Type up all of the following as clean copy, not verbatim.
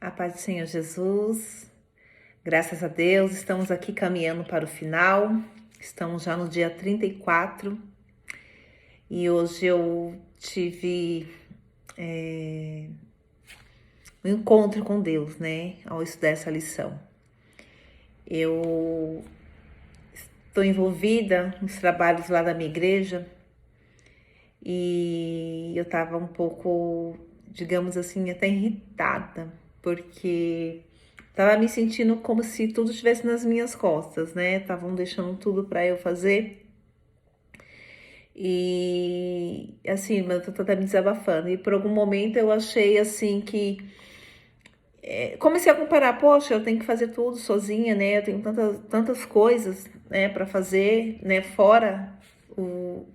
A paz do Senhor Jesus, graças a Deus, estamos aqui caminhando para o final, estamos já no dia 34 e hoje eu tive um encontro com Deus, né, ao estudar essa lição. Eu estou envolvida nos trabalhos lá da minha igreja e eu estava um pouco, digamos assim, até irritada, porque tava me sentindo como se tudo estivesse nas minhas costas, né? Estavam deixando tudo para eu fazer. E assim, eu tô até me desabafando. E por algum momento eu achei assim que comecei a comparar, poxa, eu tenho que fazer tudo sozinha, né? Eu tenho tantas coisas, né, para fazer, né, fora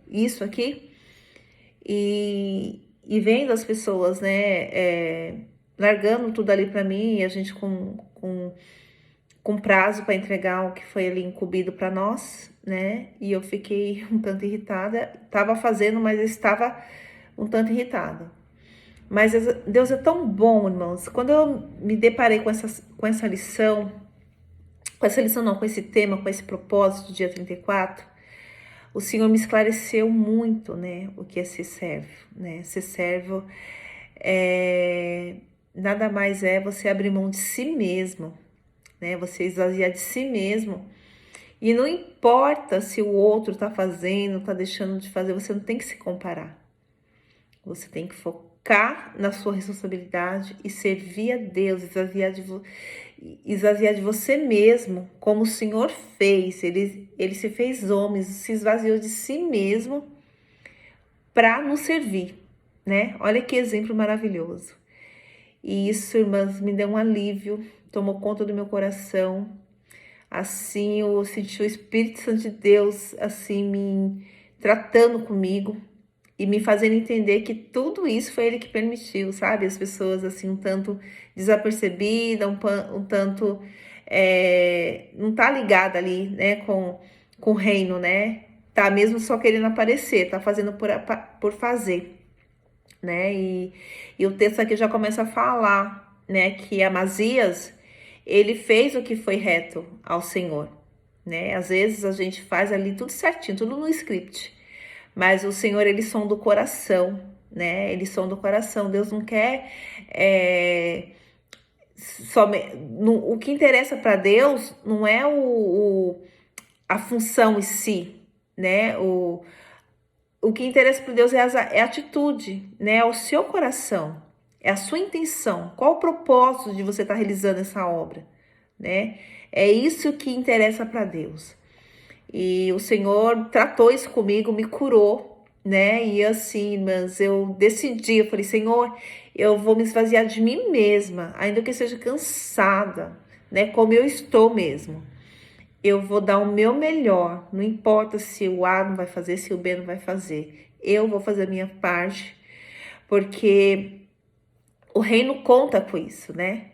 isso aqui. E vendo as pessoas, né, largando tudo ali para mim, e a gente com prazo para entregar o que foi ali incumbido para nós, né? E eu fiquei um tanto irritada. Estava fazendo, mas eu estava um tanto irritada. Mas Deus é tão bom, irmãos. Quando eu me deparei com essa lição, com esse tema, com esse propósito do dia 34, o Senhor me esclareceu muito, né? O que é ser servo, né? Ser servo nada mais é você abrir mão de si mesmo, né? Você esvaziar de si mesmo. E não importa se o outro está fazendo, está deixando de fazer, você não tem que se comparar. Você tem que focar na sua responsabilidade e servir a Deus, esvaziar de você mesmo, como o Senhor fez. Ele se fez homem, se esvaziou de si mesmo para nos servir, né? Olha que exemplo maravilhoso. E isso, irmãs, me deu um alívio, tomou conta do meu coração. Assim, eu senti o Espírito Santo de Deus, assim, me tratando comigo e me fazendo entender que tudo isso foi Ele que permitiu, sabe? As pessoas, assim, um tanto desapercebida, um tanto não tá ligada ali, né, com o reino, né? Tá mesmo só querendo aparecer, tá fazendo por fazer, né? E o texto aqui já começa a falar, né, que Amazias, ele fez o que foi reto ao Senhor, né? Às vezes a gente faz ali tudo certinho, tudo no script, mas o Senhor, ele sonda o coração, né? Ele sonda o coração. Deus não quer o que interessa para Deus não é a função em si, né? O que interessa para Deus é a atitude, né? É o seu coração, é a sua intenção. Qual o propósito de você estar realizando essa obra, né? É isso que interessa para Deus. E o Senhor tratou isso comigo, me curou, né? E assim, mas eu decidi, eu falei, Senhor, eu vou me esvaziar de mim mesma, ainda que eu seja cansada, né? Como eu estou mesmo. Eu vou dar o meu melhor, não importa se o A não vai fazer, se o B não vai fazer. Eu vou fazer a minha parte, porque o reino conta com isso, né?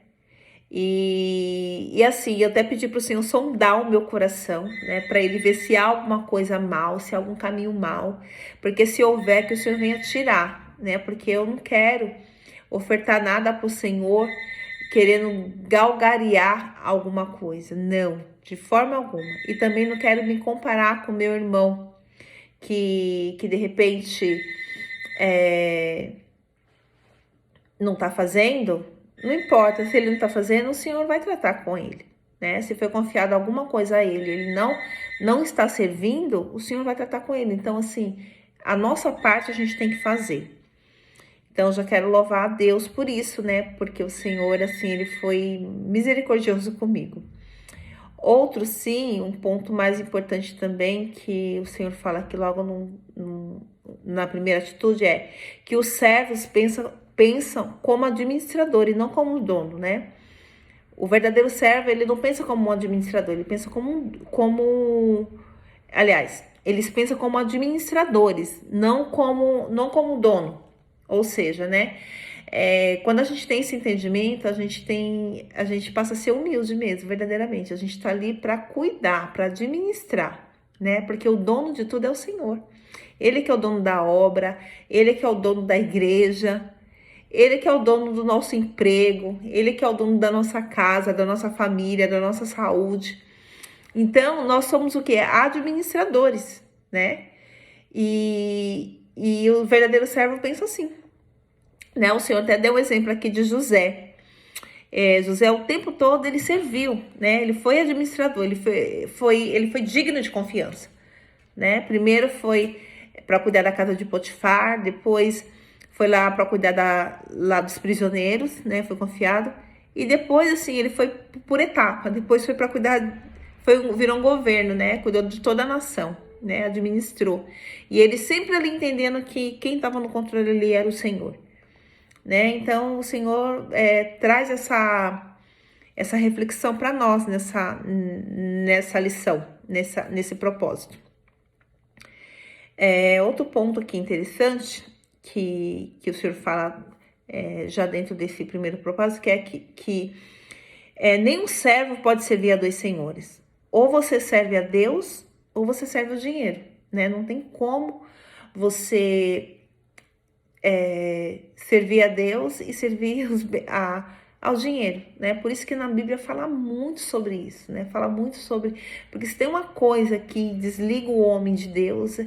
E assim, eu até pedi para o Senhor sondar o meu coração, né? Para Ele ver se há alguma coisa mal, se há algum caminho mal. Porque se houver, que o Senhor venha tirar, né? Porque eu não quero ofertar nada para o Senhor querendo galgariar alguma coisa. Não, de forma alguma. E também não quero me comparar com meu irmão, que de repente não tá fazendo. Não importa, se ele não tá fazendo, o Senhor vai tratar com ele, né? Se foi confiado alguma coisa a ele, ele não está servindo, o Senhor vai tratar com ele. Então, assim, a nossa parte a gente tem que fazer. Então, eu já quero louvar a Deus por isso, né? Porque o Senhor, assim, ele foi misericordioso comigo. Outro, sim, um ponto mais importante também, que o Senhor fala aqui logo na primeira atitude, é que os servos pensam como administrador e não como dono, né? O verdadeiro servo, ele não pensa como um administrador, ele pensa aliás, eles pensam como administradores, não como dono. Ou seja, né? Quando a gente tem esse entendimento, a gente passa a ser humilde mesmo, verdadeiramente. A gente tá ali para cuidar, para administrar, né? Porque o dono de tudo é o Senhor. Ele que é o dono da obra, ele que é o dono da igreja, Ele que é o dono do nosso emprego, ele que é o dono da nossa casa, da nossa família, da nossa saúde. Então, nós somos o quê? Administradores, né? E o verdadeiro servo pensa assim, né? O Senhor até deu o exemplo aqui de José. José, o tempo todo, ele serviu, né? Ele foi administrador, ele foi digno de confiança, né? Primeiro foi para cuidar da casa de Potifar, depois foi lá para cuidar lá dos prisioneiros, né? Foi confiado. E depois, assim, ele foi por etapa. Depois foi para cuidar, virou um governo, né? Cuidou de toda a nação, né? Administrou. E ele sempre ali entendendo que quem estava no controle ali era o Senhor, né? Então, o Senhor traz essa reflexão para nós nessa lição, nesse propósito. Outro ponto aqui interessante que o Senhor fala já dentro desse primeiro propósito, que é que nenhum servo pode servir a dois senhores. Ou você serve a Deus, ou você serve o dinheiro, né? Não tem como você servir a Deus e servir ao dinheiro, né? Por isso que na Bíblia fala muito sobre isso, né? Fala muito sobre... Porque se tem uma coisa que desliga o homem de Deus,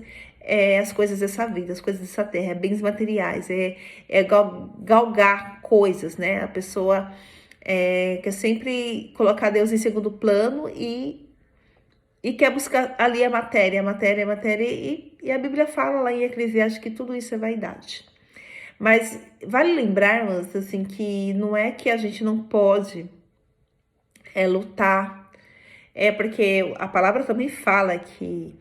as coisas dessa vida, as coisas dessa terra, bens materiais, galgar coisas, né? A pessoa quer sempre colocar Deus em segundo plano e quer buscar ali a matéria, e a Bíblia fala lá em Eclesiastes que tudo isso é vaidade. Mas vale lembrarmos, assim, que não é que a gente não pode lutar, porque a palavra também fala que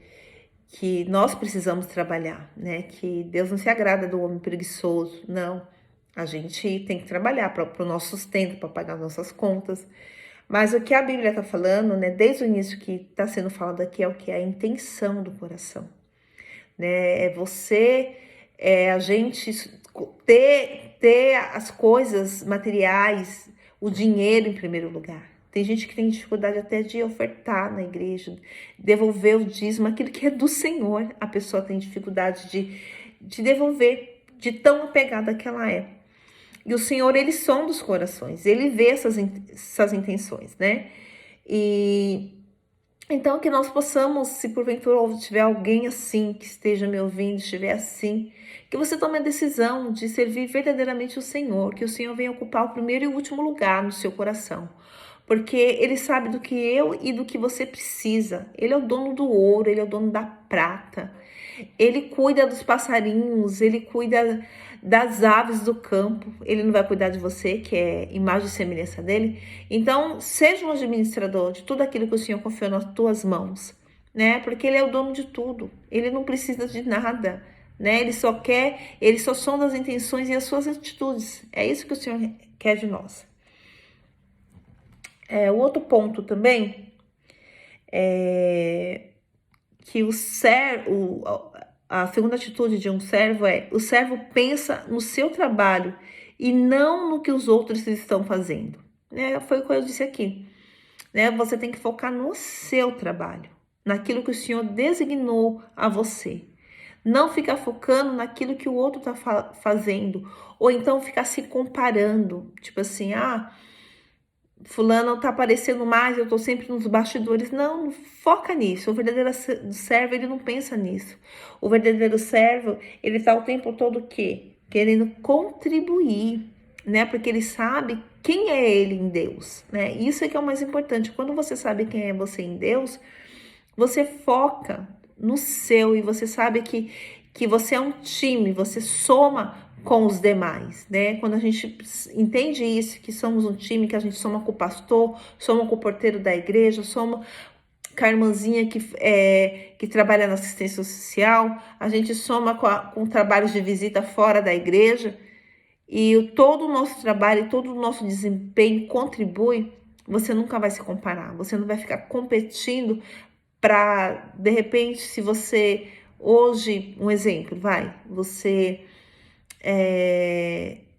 nós precisamos trabalhar, né? Que Deus não se agrada do homem preguiçoso, não. A gente tem que trabalhar para o nosso sustento, para pagar nossas contas. Mas o que a Bíblia está falando, né? Desde o início que está sendo falado aqui, é o que é a intenção do coração, né? A gente ter as coisas materiais, o dinheiro em primeiro lugar. Tem gente que tem dificuldade até de ofertar na igreja, devolver o dízimo, aquilo que é do Senhor. A pessoa tem dificuldade de devolver, de tão apegada que ela é. E o Senhor, ele sonda os corações, ele vê essas intenções, né? E então que nós possamos, se porventura tiver alguém assim, que esteja me ouvindo, estiver assim, que você tome a decisão de servir verdadeiramente o Senhor, que o Senhor venha ocupar o primeiro e o último lugar no seu coração. Porque Ele sabe do que eu e do que você precisa. Ele é o dono do ouro, Ele é o dono da prata. Ele cuida dos passarinhos, Ele cuida das aves do campo. Ele não vai cuidar de você, que é imagem e semelhança dele. Então, seja um administrador de tudo aquilo que o Senhor confiou nas tuas mãos, né? Porque Ele é o dono de tudo. Ele não precisa de nada, né? Ele só sonda as intenções e as suas atitudes. É isso que o Senhor quer de nós. O outro ponto também é que a segunda atitude de um servo o servo pensa no seu trabalho e não no que os outros estão fazendo, né? Foi o que eu disse aqui, né? Você tem que focar no seu trabalho, naquilo que o Senhor designou a você. Não ficar focando naquilo que o outro está fazendo, ou então ficar se comparando, tipo assim, fulano tá aparecendo mais, eu tô sempre nos bastidores. Não foca nisso. O verdadeiro servo, ele não pensa nisso. O verdadeiro servo, ele tá o tempo todo o quê? Querendo contribuir, né? Porque ele sabe quem é ele em Deus, né? Isso é que é o mais importante. Quando você sabe quem é você em Deus, você foca no seu e você sabe que você é um time, você soma com os demais, né? Quando a gente entende isso, que somos um time, que a gente soma com o pastor, soma com o porteiro da igreja, soma com a irmãzinha que trabalha na assistência social, a gente soma com trabalhos de visita fora da igreja, e todo o nosso trabalho, todo o nosso desempenho contribui, você nunca vai se comparar, você não vai ficar competindo para, de repente, se você, hoje, um exemplo, você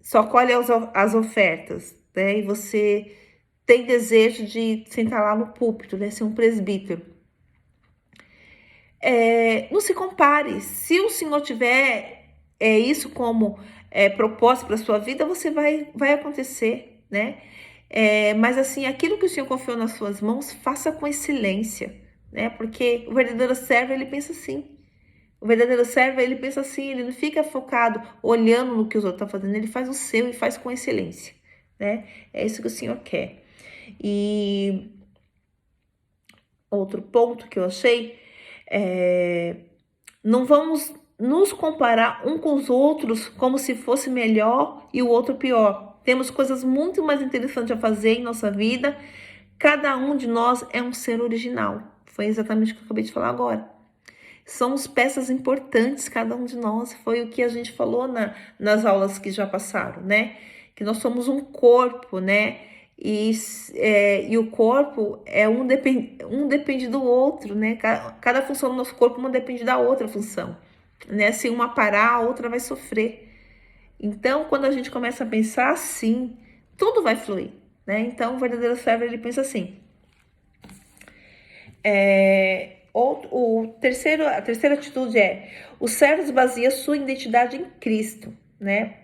só colhe as ofertas, né? E você tem desejo de sentar lá no púlpito, né? Ser um presbítero. Não se compare. Se o Senhor tiver isso como propósito para sua vida, você vai acontecer, né? Mas assim, aquilo que o Senhor confiou nas suas mãos, faça com excelência, né? Porque o verdadeiro servo, ele pensa assim. O verdadeiro servo, ele pensa assim, ele não fica focado olhando no que os outros estão fazendo, ele faz o seu e faz com excelência, né? É isso que o Senhor quer. E outro ponto que eu achei não vamos nos comparar um com os outros como se fosse melhor e o outro pior. Temos coisas muito mais interessantes a fazer em nossa vida. Cada um de nós é um ser original. Foi exatamente o que eu acabei de falar agora. Somos peças importantes, cada um de nós. Foi o que a gente falou nas aulas que já passaram, né? Que nós somos um corpo, né? E o corpo um depende do outro, né? Cada função do nosso corpo uma depende da outra função, né? Se uma parar, a outra vai sofrer. Então, quando a gente começa a pensar assim, tudo vai fluir, né? Então, o verdadeiro servo, ele pensa assim. A terceira atitude o servo esvazia sua identidade em Cristo, né?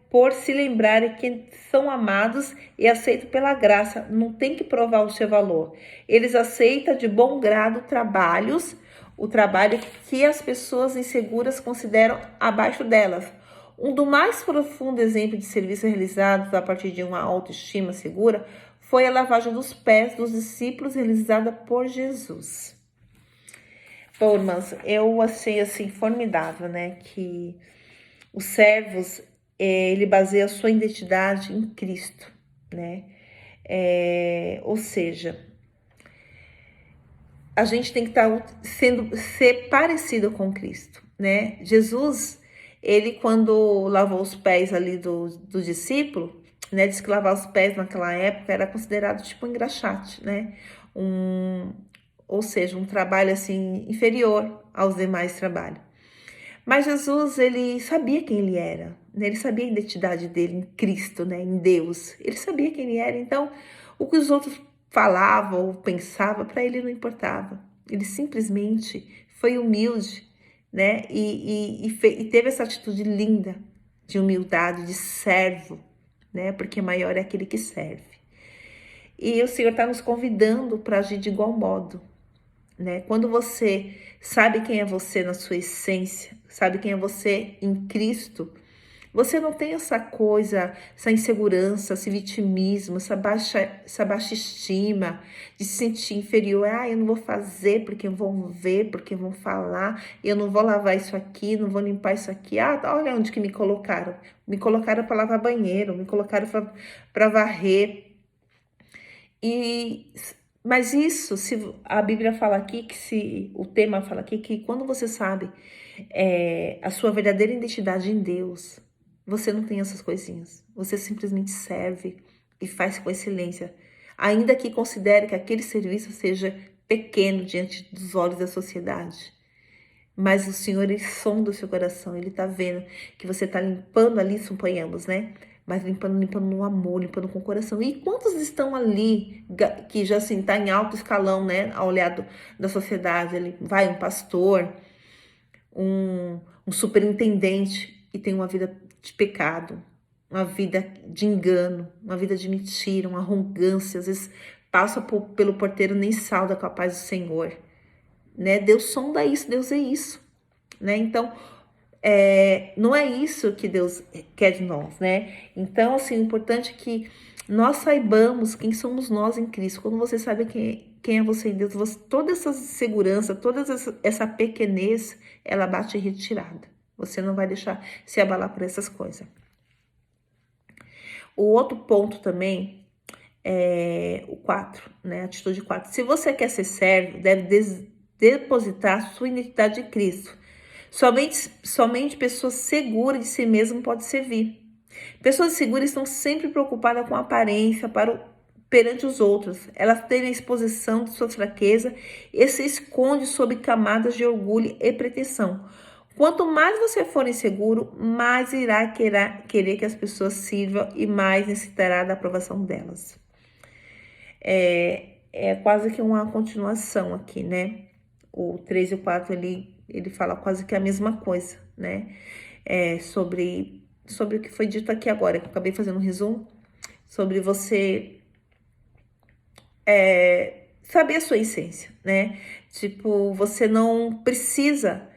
Por se lembrarem que são amados e aceitos pela graça, não tem que provar o seu valor. Eles aceitam de bom grado o trabalho que as pessoas inseguras consideram abaixo delas. Um dos mais profundos exemplos de serviço realizados a partir de uma autoestima segura foi a lavagem dos pés dos discípulos realizada por Jesus. Bom, irmãs, eu achei assim formidável, né, que os servos, ele baseia a sua identidade em Cristo, né, ou seja, a gente tem que ser parecido com Cristo, né, Jesus, ele quando lavou os pés ali do discípulo, né, diz que lavar os pés naquela época era considerado tipo um engraxate, né, ou seja, um trabalho assim inferior aos demais trabalhos. Mas Jesus, ele sabia quem ele era, né? Ele sabia a identidade dele em Cristo, né? Em Deus. Ele sabia quem ele era, então o que os outros falavam ou pensavam, para ele não importava. Ele simplesmente foi humilde, né? E teve essa atitude linda de humildade, de servo, né? Porque maior é aquele que serve. E o Senhor está nos convidando para agir de igual modo, né? Quando você sabe quem é você na sua essência, sabe quem é você em Cristo, você não tem essa coisa, essa insegurança, esse vitimismo, essa baixa estima, de se sentir inferior. Eu não vou fazer porque vão ver, porque vão falar, eu não vou lavar isso aqui, não vou limpar isso aqui. Olha onde que me colocaram. Me colocaram para lavar banheiro, me colocaram para varrer. Mas isso, se a Bíblia fala aqui, se o tema fala aqui, que quando você sabe a sua verdadeira identidade em Deus, você não tem essas coisinhas. Você simplesmente serve e faz com excelência. Ainda que considere que aquele serviço seja pequeno diante dos olhos da sociedade. Mas o Senhor, ele sonda o seu coração, ele tá vendo que você tá limpando ali, suponhamos, né? Mas limpando no amor, limpando com o coração. E quantos estão ali, que já assim, tá em alto escalão, né? Ao olhar da sociedade, ele vai um pastor, um superintendente, e tem uma vida de pecado, uma vida de engano, uma vida de mentira, uma arrogância, às vezes passa pelo porteiro nem salda com a paz do Senhor, né? Deus sonda isso, Deus é isso, né? Então, não é isso que Deus quer de nós, né? Então, assim, o importante é que nós saibamos quem somos nós em Cristo. Quando você sabe quem é você em Deus, toda essa segurança, toda essa pequenez, ela bate em retirada. Você não vai deixar se abalar por essas coisas. O outro ponto também é o 4, né? Atitude 4. Se você quer ser servo, deve depositar sua identidade em Cristo. Somente pessoas seguras de si mesmo podem servir. Pessoas seguras estão sempre preocupadas com a aparência perante os outros. Elas têm a exposição de sua fraqueza e se esconde sob camadas de orgulho e pretensão. Quanto mais você for inseguro, mais irá querer que as pessoas sirvam e mais necessitará da aprovação delas. É quase que uma continuação aqui, né? O 3 e o 4 ele fala quase que a mesma coisa, né? Sobre sobre o que foi dito aqui agora, que eu acabei fazendo um resumo, sobre você saber a sua essência, né? Tipo, você não precisa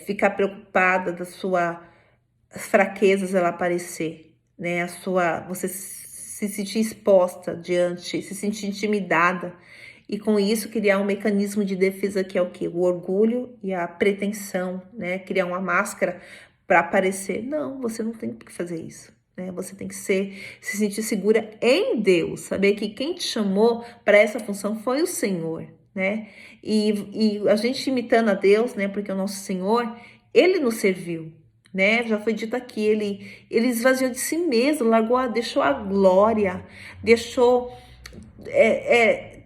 ficar preocupada da sua fraquezas ela aparecer, né? Você se sentir exposta diante, se sentir intimidada e com isso criar um mecanismo de defesa que é o quê? O orgulho e a pretensão, né? Criar uma máscara para aparecer. Não, você não tem que fazer isso. Né? Você tem que se sentir segura em Deus, saber que quem te chamou para essa função foi o Senhor, né? E a gente imitando a Deus, né? Porque o nosso Senhor, Ele nos serviu, né? Já foi dito aqui, ele esvaziou de si mesmo, deixou a glória, deixou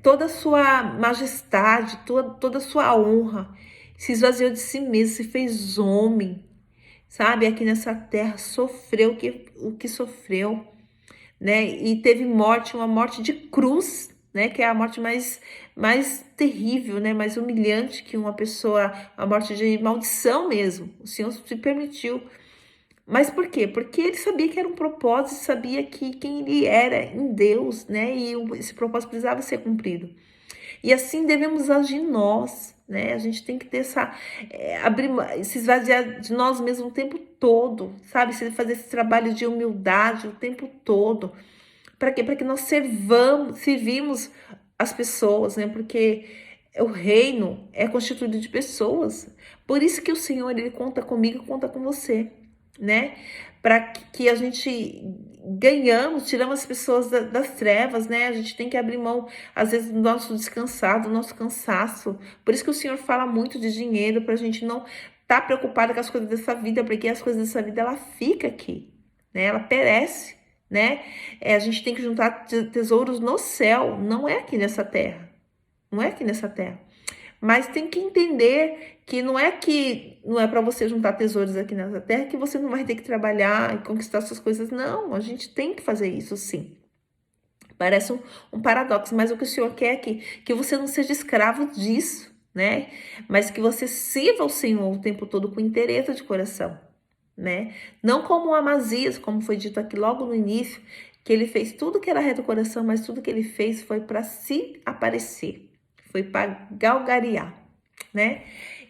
toda a sua majestade, toda a sua honra, se esvaziou de si mesmo, se fez homem, sabe? Aqui nessa terra sofreu o que sofreu, né? E teve morte, uma morte de cruz, né? Que é a morte mais terrível, né? Mais humilhante que uma pessoa, a morte de maldição mesmo. O Senhor se permitiu. Mas por quê? Porque ele sabia que era um propósito, sabia que quem ele era em Deus, né? E esse propósito precisava ser cumprido. E assim devemos agir nós, né? A gente tem que ter se esvaziar de nós mesmos o tempo todo, sabe? Fazer esse trabalho de humildade o tempo todo. Para quê? Para que nós servimos as pessoas, né? Porque o reino é constituído de pessoas. Por isso que o Senhor, ele conta comigo, conta com você, né? Para que a gente tiramos as pessoas das trevas, né? A gente tem que abrir mão, às vezes, do nosso descansado, do nosso cansaço. Por isso que o Senhor fala muito de dinheiro, para a gente não estar preocupada com as coisas dessa vida, porque as coisas dessa vida, ela fica aqui, né? Ela perece, né? A gente tem que juntar tesouros no céu, não é aqui nessa terra. Não é aqui nessa terra. Mas tem que entender que não é para você juntar tesouros aqui nessa terra que você não vai ter que trabalhar e conquistar suas coisas. Não, a gente tem que fazer isso sim. Parece um paradoxo, mas o que o Senhor quer é que você não seja escravo disso, né? Mas que você sirva ao Senhor o tempo todo com interesse de coração, né? Não como o Amazias, como foi dito aqui logo no início, que ele fez tudo que era reto do coração, mas tudo que ele fez foi para se aparecer, foi para galgariar, né?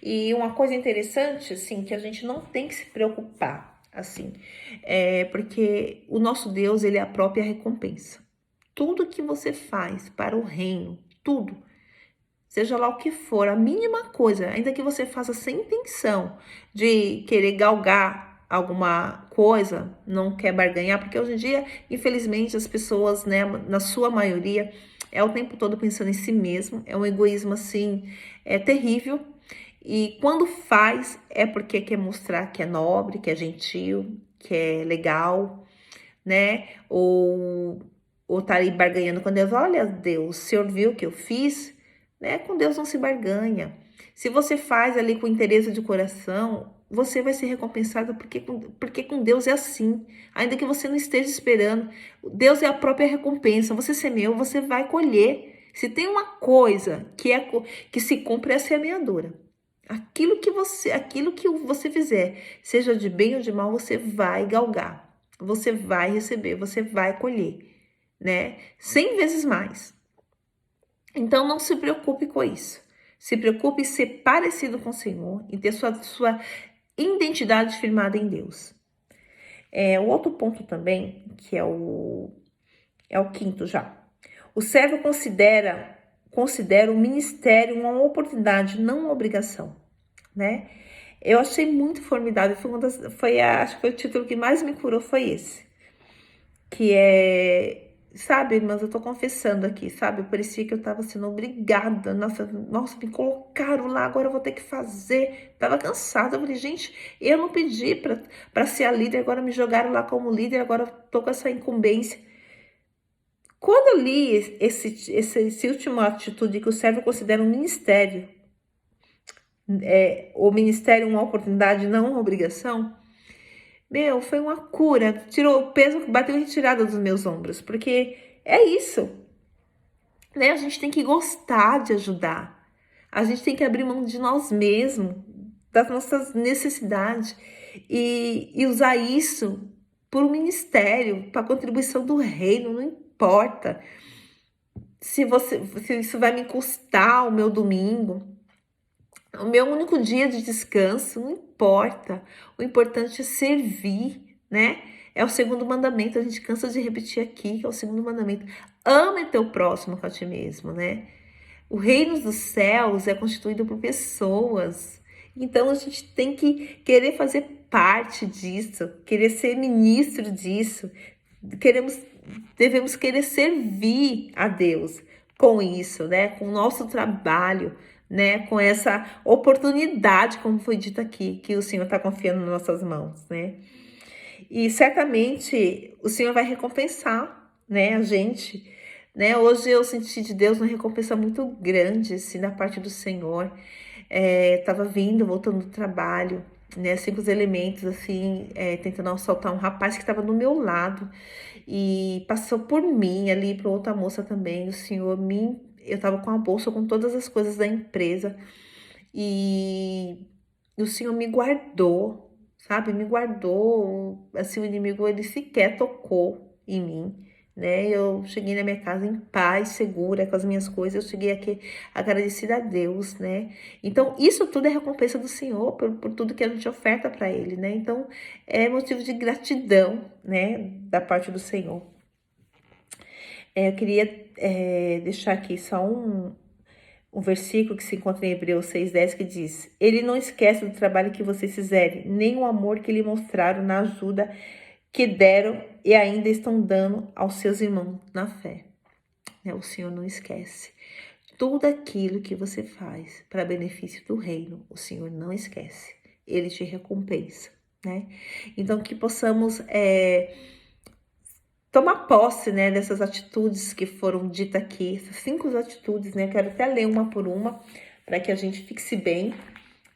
E uma coisa interessante, assim, que a gente não tem que se preocupar, assim, porque o nosso Deus, ele é a própria recompensa. Tudo que você faz para o reino, tudo, seja lá o que for, a mínima coisa, ainda que você faça sem intenção de querer galgar alguma coisa, não quer barganhar, porque hoje em dia, infelizmente, as pessoas, né, na sua maioria, é o tempo todo pensando em si mesmo, é um egoísmo, assim, terrível, e quando faz, é porque quer mostrar que é nobre, que é gentil, que é legal, né, ou tá aí barganhando com Deus. Olha, Deus, o Senhor viu o que eu fiz, né? Com Deus não se barganha. Se você faz ali com interesse de coração, você vai ser recompensado porque com Deus é assim. Ainda que você não esteja esperando, Deus é a própria recompensa. Você semeou, você vai colher. Se tem uma coisa que se cumpre, é a semeadura. Aquilo que você fizer, seja de bem ou de mal, você vai galgar. Você vai receber, você vai colher, né? 100 vezes mais. Então, não se preocupe com isso. Se preocupe em ser parecido com o Senhor e ter sua identidade firmada em Deus. O outro ponto também, que é o quinto já. O servo considera o ministério uma oportunidade, não uma obrigação, né? Eu achei muito formidável, acho que foi o título que mais me curou, foi esse. Que sabe, irmãs, eu tô confessando aqui, sabe? Parecia que eu tava sendo obrigada. Nossa, me colocaram lá, agora eu vou ter que fazer. Tava cansada, eu falei, gente, eu não pedi pra ser a líder, agora me jogaram lá como líder, agora eu tô com essa incumbência. Quando eu li esse último atitude que o servo considera um ministério, o ministério uma oportunidade, não uma obrigação, foi uma cura, tirou o peso, bateu retirada dos meus ombros, porque é isso, né? A gente tem que gostar de ajudar, a gente tem que abrir mão de nós mesmos, das nossas necessidades e usar isso por um ministério, para a contribuição do reino, não importa se isso vai me custar o meu domingo, o meu único dia de descanso, não importa. O importante é servir, né? É o segundo mandamento, a gente cansa de repetir aqui, que é o segundo mandamento. Ame teu próximo com a ti mesmo, né? O reino dos céus é constituído por pessoas. Então a gente tem que querer fazer parte disso, querer ser ministro disso. Devemos querer servir a Deus com isso, né? Com o nosso trabalho, né? Com essa oportunidade, como foi dito aqui, que o Senhor está confiando nas nossas mãos, né? E certamente o Senhor vai recompensar, né, a gente, né? Hoje eu senti de Deus uma recompensa muito grande, assim, da parte do Senhor. Tava voltando do trabalho, né, 5 elementos, assim, tentando assaltar um rapaz que estava do meu lado e passou por mim ali, para outra moça também. Eu tava com a bolsa com todas as coisas da empresa e o Senhor me guardou, sabe? Me guardou, assim, o inimigo, ele sequer tocou em mim, né? Eu cheguei na minha casa em paz, segura, com as minhas coisas, eu cheguei aqui agradecida a Deus, né? Então, isso tudo é recompensa do Senhor, por tudo que a gente oferta para Ele, né? Então, é motivo de gratidão, né, da parte do Senhor. Eu queria deixar aqui só um versículo que se encontra em Hebreus 6:10, que diz: Ele não esquece do trabalho que vocês fizerem, nem o amor que lhe mostraram na ajuda que deram e ainda estão dando aos seus irmãos na fé. O Senhor não esquece. Tudo aquilo que você faz para benefício do reino, o Senhor não esquece. Ele te recompensa, né? Então, que possamos tomar posse, né, dessas atitudes que foram ditas aqui, essas 5 atitudes, né? Eu quero até ler uma por uma, para que a gente fixe bem,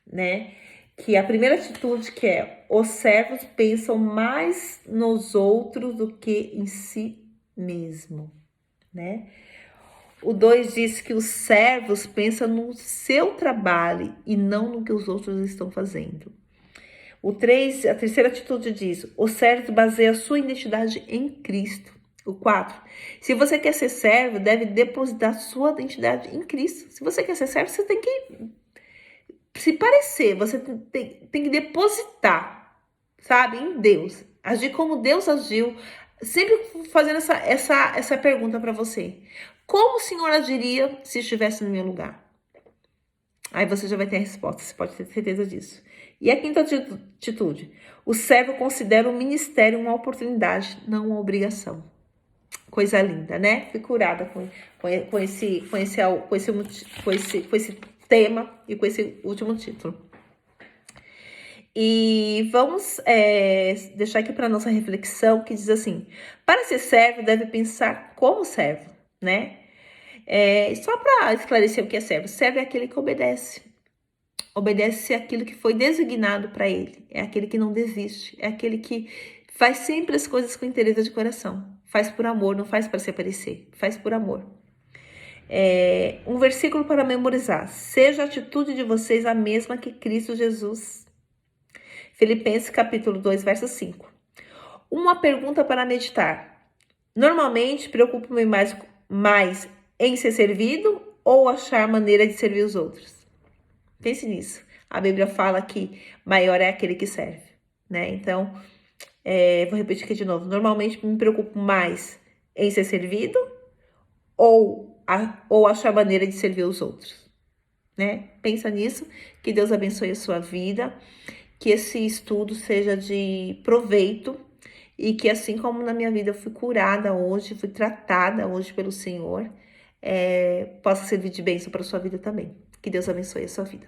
né? Que a primeira atitude, que é: os servos pensam mais nos outros do que em si mesmo, né? O 2 diz que os servos pensam no seu trabalho e não no que os outros estão fazendo. O 3, a terceira atitude diz: o servo baseia a sua identidade em Cristo. O 4, se você quer ser servo, deve depositar sua identidade em Cristo. Se você quer ser servo, você tem que se parecer, você tem que depositar, sabe, em Deus. Agir como Deus agiu. Sempre fazendo essa pergunta para você: como o Senhor agiria se estivesse no meu lugar? Aí você já vai ter a resposta, você pode ter certeza disso. E a quinta atitude: o servo considera o ministério uma oportunidade, não uma obrigação. Coisa linda, né? Fui curada com esse tema e com esse último título. E vamos deixar aqui para nossa reflexão, que diz assim: para ser servo, deve pensar como servo, né? Só para esclarecer o que é servo. Servo é aquele que obedece. Obedece aquilo que foi designado para ele. É aquele que não desiste. É aquele que faz sempre as coisas com interesse de coração. Faz por amor, não faz para se aparecer. Faz por amor. Um versículo para memorizar: seja a atitude de vocês a mesma que Cristo Jesus. Filipenses capítulo 2, verso 5. Uma pergunta para meditar: normalmente preocupo-me mais em ser servido ou achar maneira de servir os outros? Pense nisso. A Bíblia fala que maior é aquele que serve, né? Então, vou repetir aqui de novo. Normalmente me preocupo mais em ser servido ou achar maneira de servir os outros, né? Pensa nisso. Que Deus abençoe a sua vida. Que esse estudo seja de proveito e que, assim como na minha vida eu fui curada hoje, fui tratada hoje pelo Senhor, possa servir de bênção para a sua vida também. Que Deus abençoe a sua vida.